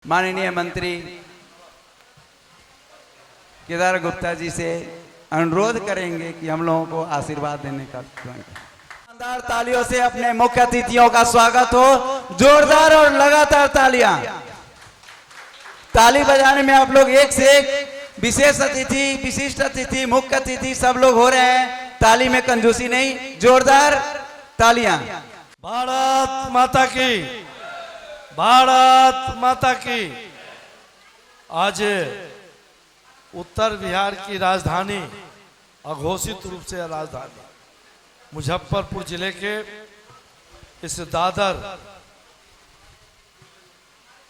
माननीय मंत्री केदार गुप्ता जी से अनुरोध करेंगे कि हम लोगों को आशीर्वाद देने का शानदार तालियों से अपने मुख्य अतिथियों का स्वागत हो। जोरदार और लगातार तालियां। ताली बजाने में आप लोग एक से एक विशेष अतिथि, विशिष्ट अतिथि, मुख्य अतिथि सब लोग हो रहे हैं। ताली में कंजूसी नहीं, जोरदार तालियां। भारत माता की, भारत माता की। आज उत्तर बिहार की राजधानी, अघोषित रूप से राजधानी मुजफ्फरपुर जिले के इस दादर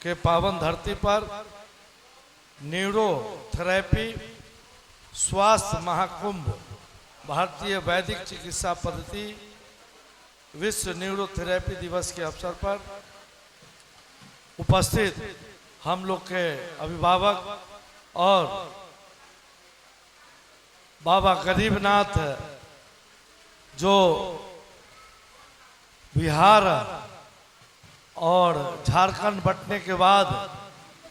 के पावन धरती पर न्यूरोथेरेपी स्वास्थ्य महाकुंभ भारतीय वैदिक चिकित्सा पद्धति विश्व न्यूरोथेरेपी दिवस के अवसर पर उपस्थित हम लोग के अभिभावक और बाबा गरीबनाथ जो बिहार और झारखंड बंटने के बाद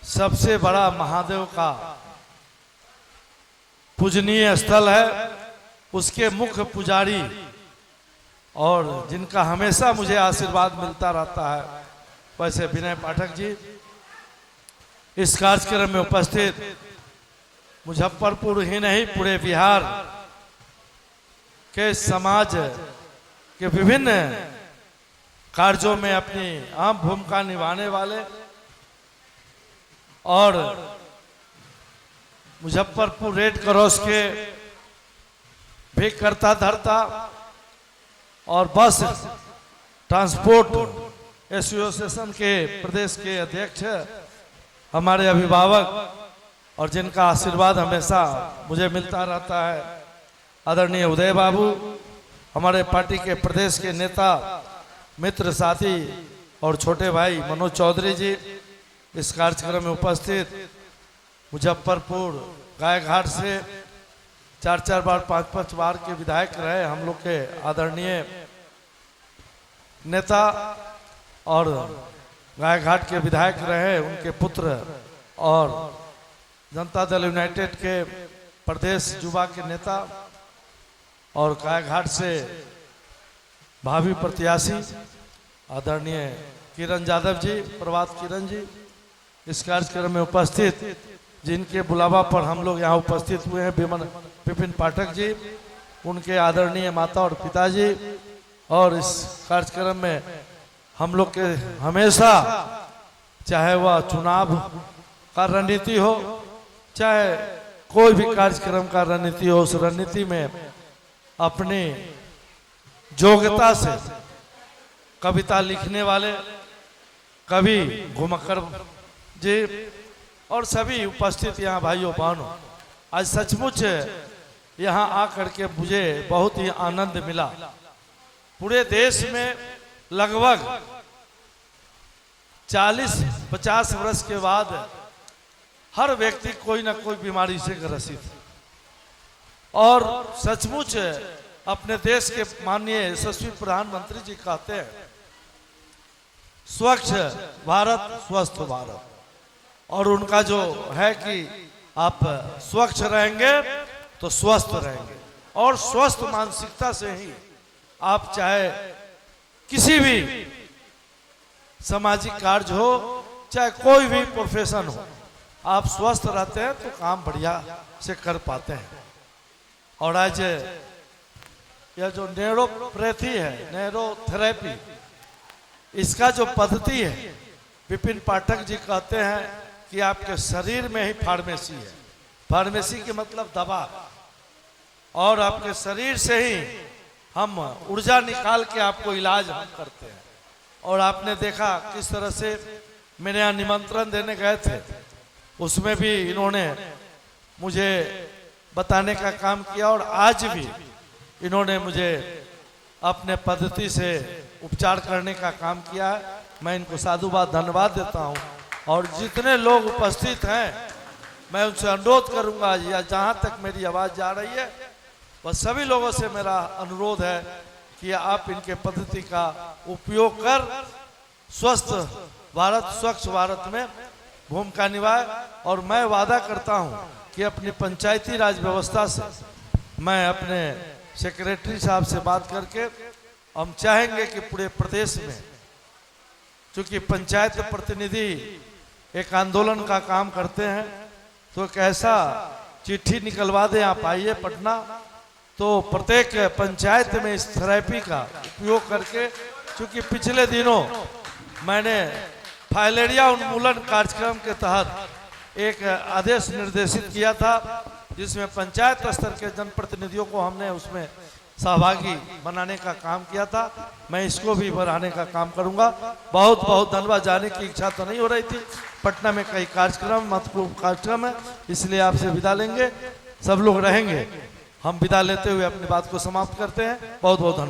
सबसे बड़ा महादेव का पूजनीय स्थल है, उसके मुख्य पुजारी और जिनका हमेशा मुझे आशीर्वाद मिलता रहता है, वैसे विनय पाठक जी इस कार्यक्रम में उपस्थित मुजफ्फरपुर ही नहीं पूरे बिहार के समाज के विभिन्न कार्यों में अपनी अहम भूमिका निभाने वाले और मुजफ्फरपुर रेड क्रॉस के भी करता धरता और बस ट्रांसपोर्ट एसोसिएशन के प्रदेश के अध्यक्ष हमारे अभिभावक और जिनका आशीर्वाद हमेशा मुझे मिलता रहता है, आदरणीय उदय बाबू, हमारे पार्टी के प्रदेश के नेता मित्र साथी और छोटे भाई मनोज चौधरी जी इस कार्यक्रम में उपस्थित, मुजफ्फरपुर गायघाट से 4-4 बार 5-5 बार के विधायक रहे हम लोग के आदरणीय नेता और गायघाट के विधायक रहे उनके पुत्र और जनता दल यूनाइटेड के प्रदेश युवा के नेता और गायघाट से भावी प्रत्याशी आदरणीय किरण यादव जी, प्रभात किरण जी इस कार्यक्रम में उपस्थित, जिनके बुलावा पर हम लोग यहाँ उपस्थित हुए हैं, विपिन पाठक जी, उनके आदरणीय माता और पिताजी। और इस कार्यक्रम में हम लोग के हमेशा, चाहे वह चुनाव का रणनीति हो, चाहे कोई भी कार्यक्रम का रणनीति हो, उस रणनीति में अपनी योग्यता से कविता लिखने वाले कवि घुमक्कर जी और सभी उपस्थित यहाँ भाइयों बहनों, आज सचमुच यहाँ आकर के मुझे बहुत ही आनंद मिला। पूरे देश में लगभग 40-50 वर्ष के बाद हर व्यक्ति कोई ना कोई बीमारी से ग्रसित है और सचमुच अपने देश के माननीय यशस्वी प्रधानमंत्री जी कहते हैं स्वच्छ भारत स्वस्थ भारत, और उनका जो है कि आप स्वच्छ रहेंगे तो स्वस्थ रहेंगे और स्वस्थ मानसिकता से ही आप चाहे किसी भी सामाजिक कार्य हो, चाहे कोई भी प्रोफेशन हो, आप स्वस्थ रहते हैं तो काम बढ़िया से कर पाते हैं। और आज यह जो न्यूरोपैथी है, न्यूरोथेरेपी, इसका जो पद्धति है, विपिन पाठक जी कहते हैं कि आपके शरीर में ही फार्मेसी है। फार्मेसी के मतलब दवा, और आपके शरीर से ही हम ऊर्जा निकाल के आपको इलाज हम करते हैं। और आपने देखा किस तरह से मेरे यहाँ निमंत्रण देने गए थे, उसमें भी इन्होंने मुझे बताने का काम किया और आज भी इन्होंने मुझे अपने पद्धति से उपचार करने का काम किया है। मैं इनको साधुवाद धन्यवाद देता हूँ। और जितने लोग उपस्थित हैं, मैं उनसे अनुरोध करूँगा, या जहाँ तक मेरी आवाज़ जा रही है, वह सभी लोगों से मेरा अनुरोध है कि आप इनके पद्धति का उपयोग कर स्वस्थ भारत, स्वच्छ भारत में भूमिका निभाए। और मैं वादा करता हूं कि अपनी पंचायती राज व्यवस्था से मैं अपने सेक्रेटरी साहब से बात करके हम चाहेंगे कि पूरे प्रदेश में, चूंकि पंचायत प्रतिनिधि एक आंदोलन का काम करते हैं, तो एक ऐसा चिट्ठी निकलवा दें, आप आइए पटना, तो प्रत्येक पंचायत में इस थेरेपी का उपयोग करके, क्योंकि पिछले दिनों मैंने फाइलेरिया उन्मूलन कार्यक्रम के तहत एक आदेश निर्देशित किया था, जिसमें पंचायत स्तर के जनप्रतिनिधियों को हमने उसमें सहभागी बनाने का काम किया था। मैं इसको भी बढ़ाने का काम करूंगा। बहुत बहुत धन्यवाद। जाने की इच्छा तो नहीं हो रही थी, पटना में कई कार्यक्रम, महत्वपूर्ण कार्यक्रम है, इसलिए आपसे विदा लेंगे। सब लोग रहेंगे, हम विदा लेते हुए अपनी बात को समाप्त करते हैं। बहुत बहुत धन्यवाद।